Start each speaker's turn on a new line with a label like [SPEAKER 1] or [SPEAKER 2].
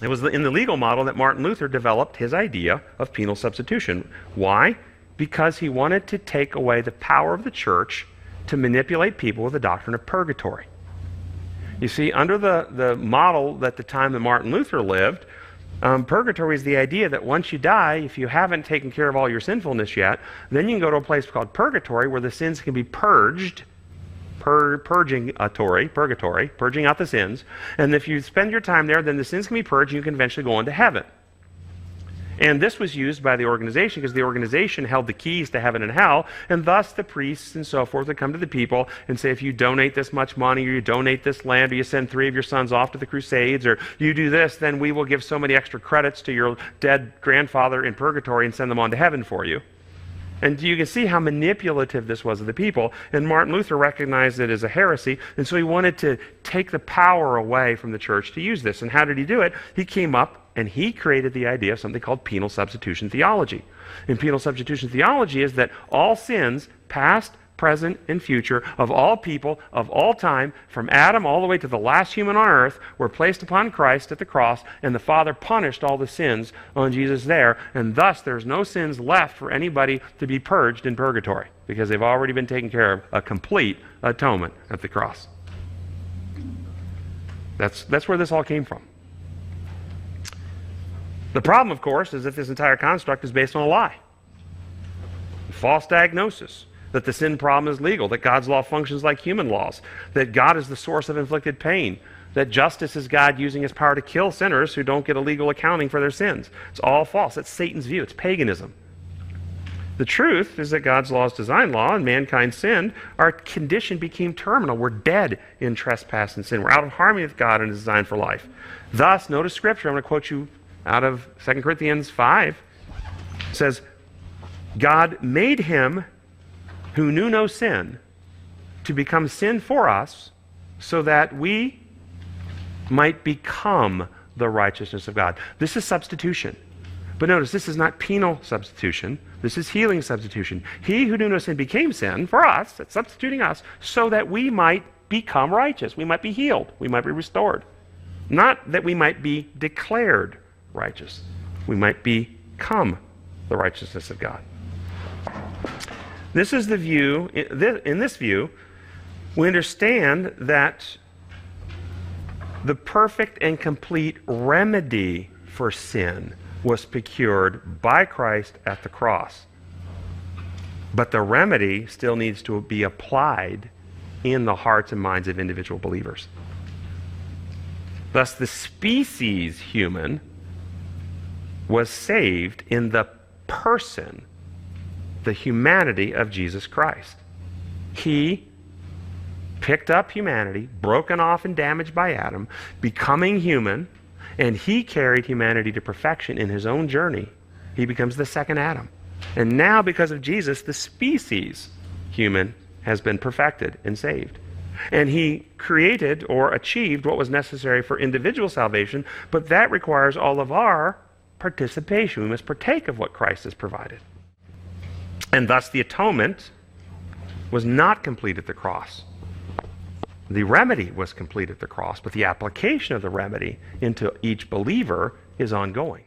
[SPEAKER 1] It was in the legal model that Martin Luther developed his idea of penal substitution. Why? Because he wanted to take away the power of the church to manipulate people with the doctrine of purgatory. You see, under the model at the time that Martin Luther lived, purgatory is the idea that once you die, if you haven't taken care of all your sinfulness yet, then you can go to a place called purgatory where the sins can be purged, purging out the sins. And if you spend your time there, then the sins can be purged and you can eventually go on to heaven. And this was used by the organization because the organization held the keys to heaven and hell, and thus the priests and so forth would come to the people and say, if you donate this much money, or you donate this land, or you send 3 of your sons off to the Crusades, or you do this, then we will give so many extra credits to your dead grandfather in purgatory and send them on to heaven for you. And you can see how manipulative this was of the people. And Martin Luther recognized it as a heresy, and so he wanted to take the power away from the church to use this. And how did he do it? He came up and he created the idea of something called penal substitution theology. And penal substitution theology is that all sins, past, present, and future, of all people, of all time, from Adam all the way to the last human on earth, were placed upon Christ at the cross, and the Father punished all the sins on Jesus there, and thus there's no sins left for anybody to be purged in purgatory, because they've already been taken care of, a complete atonement at the cross. That's where this all came from. The problem, of course, is that this entire construct is based on a lie. False diagnosis. That the sin problem is legal, that God's law functions like human laws, that God is the source of inflicted pain, that justice is God using his power to kill sinners who don't get a legal accounting for their sins. It's all false. That's Satan's view. It's paganism. The truth is that God's law is design law, and mankind sinned. Our condition became terminal. We're dead in trespass and sin. We're out of harmony with God and his design for life. Thus, notice Scripture. I'm going to quote you out of 2 Corinthians 5. It says, God made him who knew no sin to become sin for us so that we might become the righteousness of God. This is substitution. But notice, this is not penal substitution. This is healing substitution. He who knew no sin became sin for us, that's substituting us, so that we might become righteous. We might be healed. We might be restored. Not that we might be declared righteous. We might become the righteousness of God. This is the view. In this view, we understand that the perfect and complete remedy for sin was procured by Christ at the cross. But the remedy still needs to be applied in the hearts and minds of individual believers. Thus, the species human was saved in the person, the humanity of Jesus Christ. He picked up humanity, broken off and damaged by Adam, becoming human, and he carried humanity to perfection in his own journey. He becomes the second Adam. And now, because of Jesus, the species human has been perfected and saved. And he created or achieved what was necessary for individual salvation, but that requires all of our participation. We must partake of what Christ has provided. And thus the atonement was not complete at the cross. The remedy was complete at the cross, but the application of the remedy into each believer is ongoing.